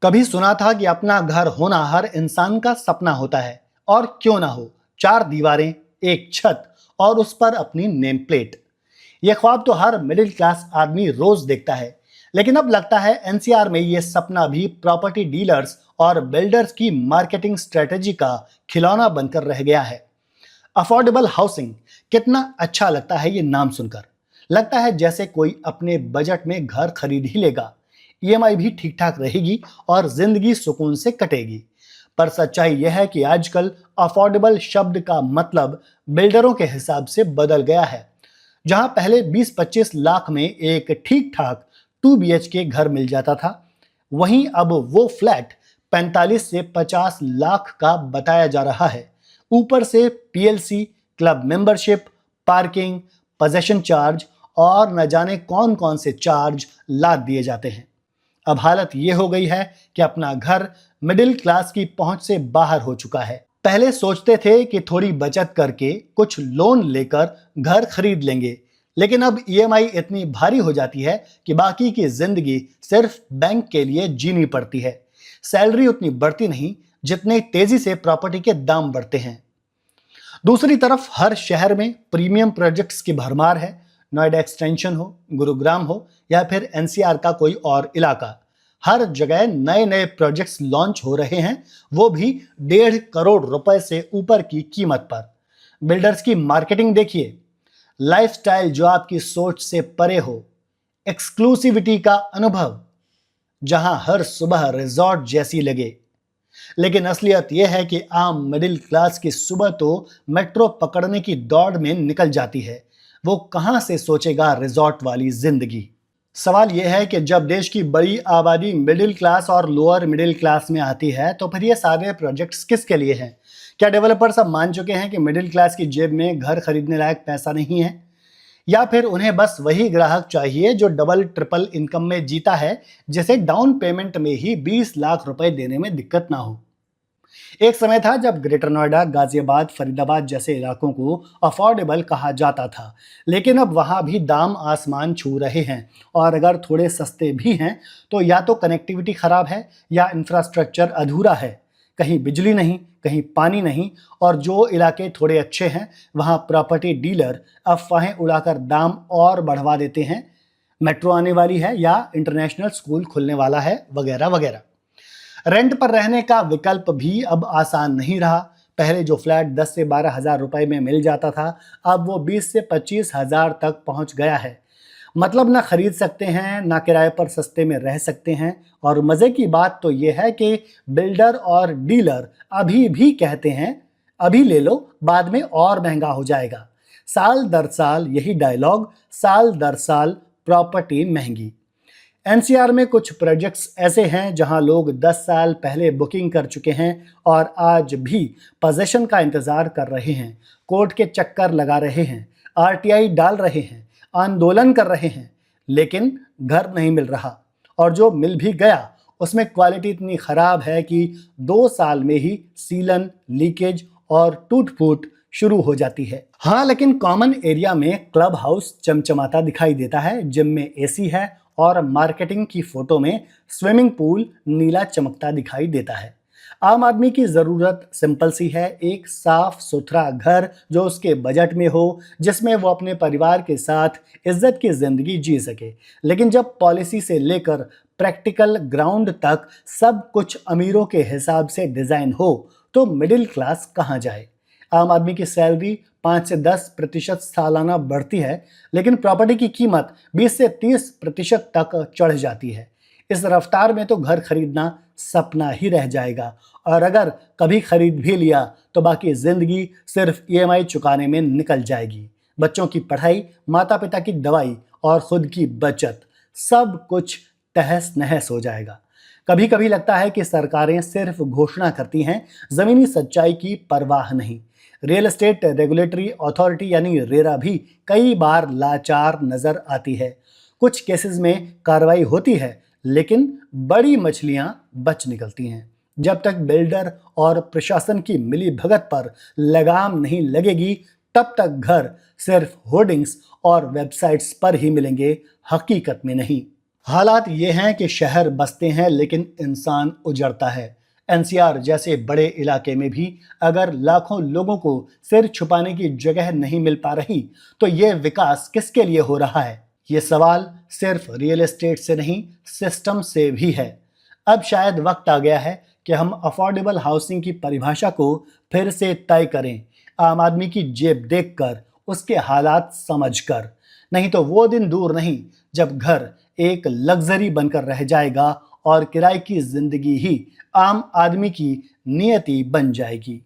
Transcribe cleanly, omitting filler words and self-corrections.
कभी सुना था कि अपना घर होना हर इंसान का सपना होता है। और क्यों ना हो, चार दीवारें, एक छत और उस पर अपनी नेम प्लेट। यह ख्वाब तो हर मिडिल क्लास आदमी रोज देखता है। लेकिन अब लगता है एनसीआर में यह सपना भी प्रॉपर्टी डीलर्स और बिल्डर्स की मार्केटिंग स्ट्रेटेजी का खिलौना बनकर रह गया है। अफोर्डेबल हाउसिंग कितना अच्छा लगता है ये नाम सुनकर। लगता है जैसे कोई अपने बजट में घर खरीद ही लेगा, ईएमआई भी ठीक ठाक रहेगी और जिंदगी सुकून से कटेगी। पर सच्चाई यह है कि आजकल अफोर्डेबल शब्द का मतलब बिल्डरों के हिसाब से बदल गया है। जहां पहले 20-25 लाख में एक ठीक ठाक 2 BHK घर मिल जाता था, वहीं अब वो फ्लैट 45 से 50 लाख का बताया जा रहा है। ऊपर से PLC, club membership, parking, possession charge और न जाने कौन कौन से चार्ज लाद दिए जाते हैं। अब हालत ये हो गई है कि अपना घर मिडिल क्लास की पहुंच से बाहर हो चुका है। पहले सोचते थे कि थोड़ी बचत करके कुछ लोन लेकर घर खरीद लेंगे, लेकिन अब ईएमआई इतनी भारी हो जाती है कि बाकी की जिंदगी सिर्फ बैंक के लिए जीनी पड़ती है। सैलरी उतनी बढ़ती नहीं जितने तेजी से प्रॉपर्टी के दाम बढ़ते हैं। दूसरी तरफ हर शहर में प्रीमियम प्रोजेक्ट्स की भरमार है। नोएडा एक्सटेंशन हो, गुरुग्राम हो या फिर एनसीआर का कोई और इलाका, हर जगह नए नए प्रोजेक्ट्स लॉन्च हो रहे हैं, वो भी 1.5 करोड़ रुपए से ऊपर की कीमत पर। बिल्डर्स की मार्केटिंग देखिए, लाइफस्टाइल जो आपकी सोच से परे हो, एक्सक्लूसिविटी का अनुभव जहां हर सुबह रिजॉर्ट जैसी लगे। लेकिन असलियत यह है कि आम मिडिल क्लास की सुबह तो मेट्रो पकड़ने की दौड़ में निकल जाती है। वो कहां से सोचेगा रिजॉर्ट वाली जिंदगी। सवाल यह है कि जब देश की बड़ी आबादी मिडिल क्लास और लोअर मिडिल क्लास में आती है, तो फिर ये सारे प्रोजेक्ट्स किसके लिए हैं? क्या डेवलपर्स अब मान चुके हैं कि मिडिल क्लास की जेब में घर खरीदने लायक पैसा नहीं है, या फिर उन्हें बस वही ग्राहक चाहिए जो डबल ट्रिपल इनकम में जीता है, जिसे डाउन पेमेंट में ही 20 लाख रुपए देने में दिक्कत ना हो? एक समय था जब ग्रेटर नोएडा, गाजियाबाद, फरीदाबाद जैसे इलाकों को अफोर्डेबल कहा जाता था, लेकिन अब वहां भी दाम आसमान छू रहे हैं। और अगर थोड़े सस्ते भी हैं, तो या तो कनेक्टिविटी खराब है या इंफ्रास्ट्रक्चर अधूरा है। कहीं बिजली नहीं, कहीं पानी नहीं, और जो इलाके थोड़े अच्छे हैं वहां प्रॉपर्टी डीलर अफवाहें उड़ाकर दाम और बढ़वा देते हैं। मेट्रो आने वाली है या इंटरनेशनल स्कूल खुलने वाला है, वगैरह वगैरह। रेंट पर रहने का विकल्प भी अब आसान नहीं रहा। पहले जो फ्लैट 10 से 12 हजार रुपए में मिल जाता था, अब वो 20 से 25 हजार तक पहुंच गया है। मतलब ना खरीद सकते हैं, ना किराए पर सस्ते में रह सकते हैं। और मजे की बात तो ये है कि बिल्डर और डीलर अभी भी कहते हैं, अभी ले लो, बाद में और महंगा हो जाएगा। साल दर साल यही डायलॉग, साल दर साल प्रॉपर्टी महंगी। एनसीआर में कुछ प्रोजेक्ट्स ऐसे हैं जहां लोग 10 साल पहले बुकिंग कर चुके हैं और आज भी पोजेशन का इंतजार कर रहे हैं, कोर्ट के चक्कर लगा रहे हैं, आरटीआई डाल रहे हैं, आंदोलन कर रहे हैं, लेकिन घर नहीं मिल रहा। और जो मिल भी गया, उसमें क्वालिटी इतनी खराब है कि 2 साल में ही सीलन, लीकेज और टूट फूट शुरू हो जाती है। हाँ, लेकिन कॉमन एरिया में क्लब हाउस चमचमाता दिखाई देता है, जिम में एसी है और मार्केटिंग की फोटो में स्विमिंग पूल नीला चमकता दिखाई देता है। आम आदमी की जरूरत सिंपल सी है, एक साफ सुथरा घर जो उसके बजट में हो, जिसमें वो अपने परिवार के साथ इज्जत की जिंदगी जी सके। लेकिन जब पॉलिसी से लेकर प्रैक्टिकल ग्राउंड तक सब कुछ अमीरों के हिसाब से डिजाइन हो, तो मिडिल क्लास कहाँ जाए? आम आदमी की सैलरी 5 से 10% सालाना बढ़ती है, लेकिन प्रॉपर्टी की कीमत 20 से 30% तक चढ़ जाती है। इस रफ्तार में तो घर खरीदना सपना ही रह जाएगा, और अगर कभी खरीद भी लिया तो बाकी जिंदगी सिर्फ ईएमआई चुकाने में निकल जाएगी। बच्चों की पढ़ाई, माता पिता की दवाई और खुद की बचत, सब कुछ तहस नहस हो जाएगा। कभी कभी लगता है कि सरकारें सिर्फ घोषणा करती हैं, जमीनी सच्चाई की परवाह नहीं। रियल एस्टेट रेगुलेटरी अथॉरिटी यानी रेरा भी कई बार लाचार नजर आती है। कुछ केसेस में कार्रवाई होती है, लेकिन बड़ी मछलियां बच निकलती हैं। जब तक बिल्डर और प्रशासन की मिली भगत पर लगाम नहीं लगेगी, तब तक घर सिर्फ होर्डिंग्स और वेबसाइट्स पर ही मिलेंगे, हकीकत में नहीं। हालात ये हैं कि शहर बसते हैं लेकिन इंसान उजड़ता है। एनसीआर जैसे बड़े इलाके में भी अगर लाखों लोगों को सिर छुपाने की जगह नहीं मिल पा रही, तो ये विकास किसके लिए हो रहा है? ये सवाल सिर्फ रियल एस्टेट से नहीं, सिस्टम से भी है। अब शायद वक्त आ गया है कि हम अफोर्डेबल हाउसिंग की परिभाषा को फिर से तय करें, आम आदमी की जेब देखकर, उसके हालात समझकर। नहीं तो वो दिन दूर नहीं जब घर एक लग्जरी बनकर रह जाएगा और किराए की जिंदगी ही आम आदमी की नियति बन जाएगी।